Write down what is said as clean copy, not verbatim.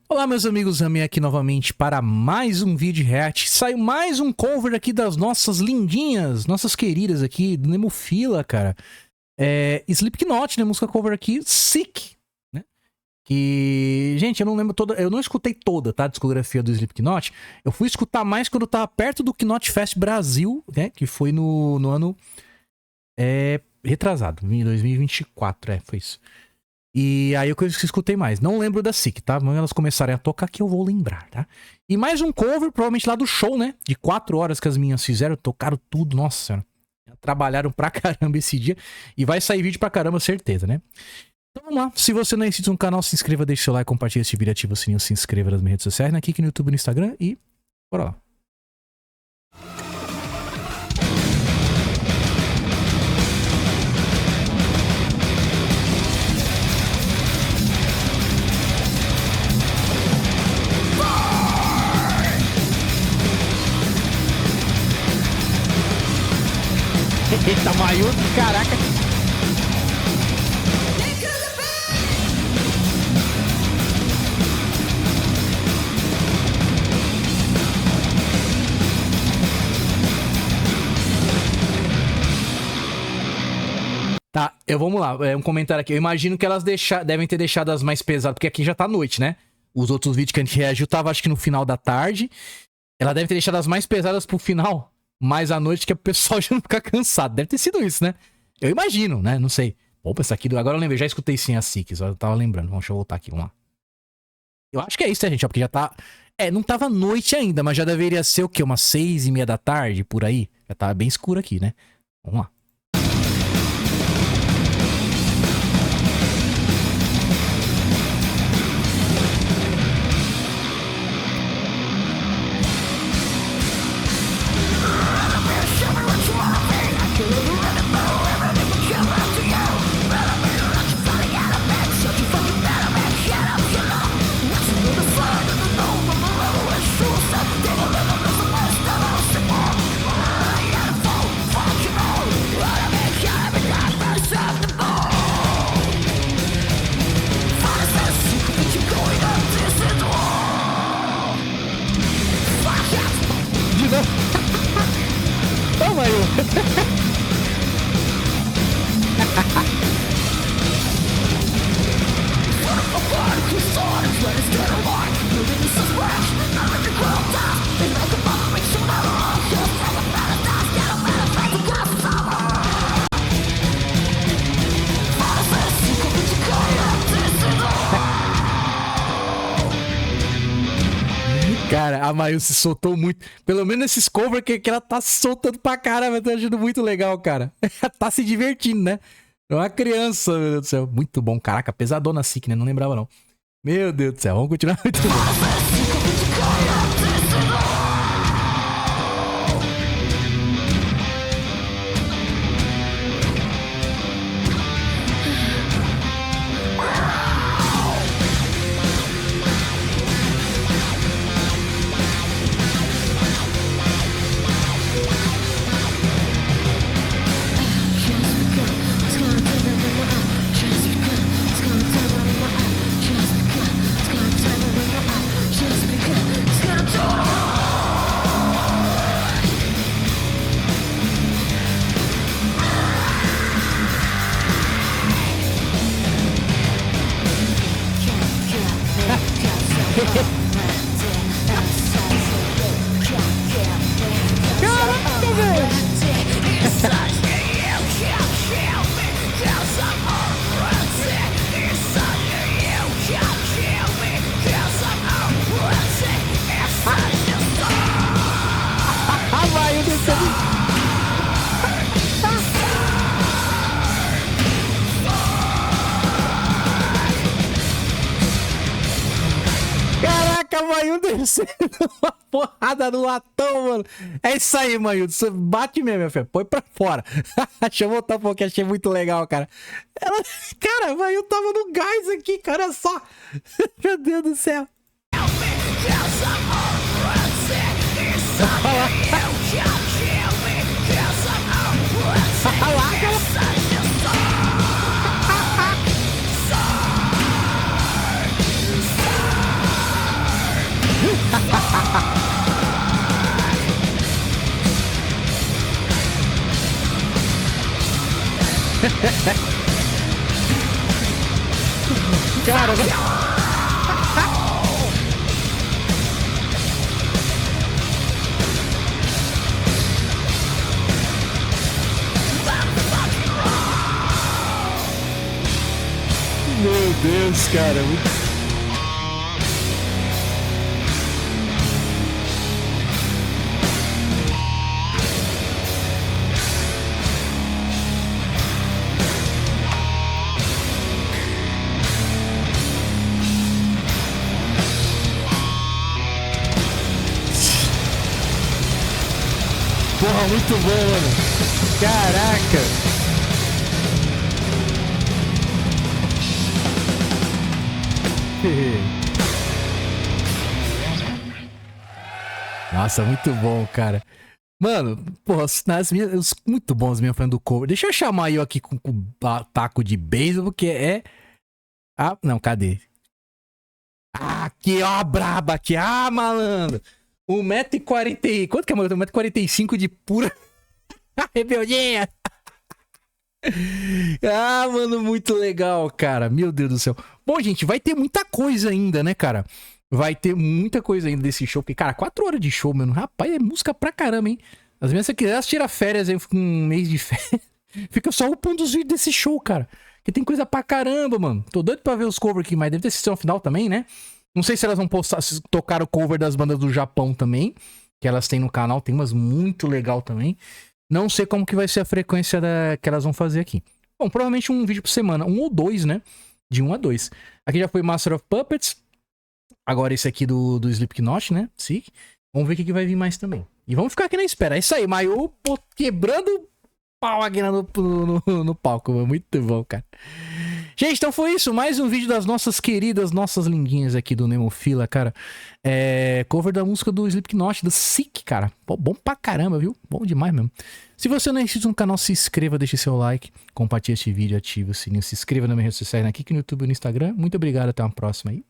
Olá meus amigos, Rami aqui novamente para mais um vídeo react. Saiu mais um cover aqui das nossas lindinhas, nossas queridas aqui, do Nemofila, cara. Slipknot, né, música cover aqui, Sick, né? Que, gente, eu não lembro toda, eu não escutei toda, tá, a discografia do Slipknot. Eu fui escutar mais quando eu tava perto do Knot Fest Brasil, né, que foi no ano retrasado, em 2024, foi isso. E aí eu escutei mais. Não lembro da Sick, tá? Quando elas começarem a tocar que eu vou lembrar, tá? E mais um cover, provavelmente lá do show, né? De 4 horas que as minhas fizeram, tocaram tudo. Nossa senhora. Trabalharam pra caramba esse dia. E vai sair vídeo pra caramba, certeza, né? Então vamos lá. Se você não é inscrito no canal, se inscreva, deixe seu like, compartilhe esse vídeo, ativa o sininho, se inscreva nas minhas redes sociais, aqui no YouTube e no Instagram. E bora lá. Eita, maior, caraca. Tá, vamos lá, um comentário aqui. Eu imagino que elas devem ter deixado as mais pesadas, porque aqui já tá noite, né? Os outros vídeos que a gente reagiu tava acho que no final da tarde. Ela deve ter deixado as mais pesadas pro final, mais à noite, que é pro pessoal já não ficar cansado. Deve ter sido isso, né? Eu imagino, né? Não sei. Opa, essa aqui, agora eu lembrei, já escutei sim a Sick, eu tava lembrando. Deixa eu voltar aqui, vamos lá. Eu acho que é isso, né, gente? Porque já tá... não tava noite ainda, mas já deveria ser o quê? Umas 6:30 da tarde, por aí. Já tava bem escuro aqui, né? Vamos lá. Toma aí. Cara, a Mayu se soltou muito. Pelo menos nesses covers que ela tá se soltando pra caramba. Eu tô achando muito legal, cara. Ela tá se divertindo, né? É uma criança, meu Deus do céu. Muito bom. Caraca, pesadona Sick, né? Não lembrava, não. Meu Deus do céu. Vamos continuar. Muito bom. Caraca, velho! Vai, eu desci. Caraca, Mayu descendo uma porrada no latão, mano. É isso aí, Mayu. Você bate mesmo, minha filha. Põe pra fora. Deixa eu voltar um pouquinho. Achei muito legal, cara. Cara, a Mayu tava no gás aqui, cara. Só. Meu Deus do céu. Cara, meu Deus, cara. Porra, muito bom, mano. Caraca. Nossa, muito bom, cara. Mano, porra, muito bons mesmo falando do cover. Deixa eu chamar eu aqui com taco de beisebol, porque é... Ah, não, cadê? Ah, aqui, ó, a braba aqui. Ah, malandro. 1,40m. Quanto que é, mano? 1,45m de pura rebeldinha. Ah, mano, muito legal, cara. Meu Deus do céu. Bom, gente, vai ter muita coisa ainda, né, cara? Vai ter muita coisa ainda desse show. Porque, cara, 4 horas de show, mano. Rapaz, é música pra caramba, hein? As minhas, se quiser, elas tiram férias aí, fica um mês de férias. Fica só upando os vídeos desse show, cara. Que tem coisa pra caramba, mano. Tô doido pra ver os covers aqui, mas deve ter sido no final também, né? Não sei se elas vão postar, se tocar o cover das bandas do Japão também. Que elas têm no canal. Tem umas muito legal também. Não sei como que vai ser a frequência que elas vão fazer aqui. Bom, provavelmente um vídeo por semana. 1 ou 2, né? De 1 a 2. Aqui já foi Master of Puppets. Agora esse aqui do Slipknot, né? Sim. Vamos ver o que vai vir mais também. E vamos ficar aqui na espera. É isso aí, Mayu quebrando pau aqui no palco. Muito bom, cara. Gente, então foi isso. Mais um vídeo das nossas queridas, nossas lindinhas aqui do Nemofila, cara. Cover da música do Slipknot, do Sick, cara. Pô, bom pra caramba, viu? Bom demais mesmo. Se você não é inscrito no canal, se inscreva, deixe seu like, compartilhe este vídeo, ative o sininho, se inscreva nas minhas redes sociais, aqui no YouTube e no Instagram. Muito obrigado, até uma próxima aí.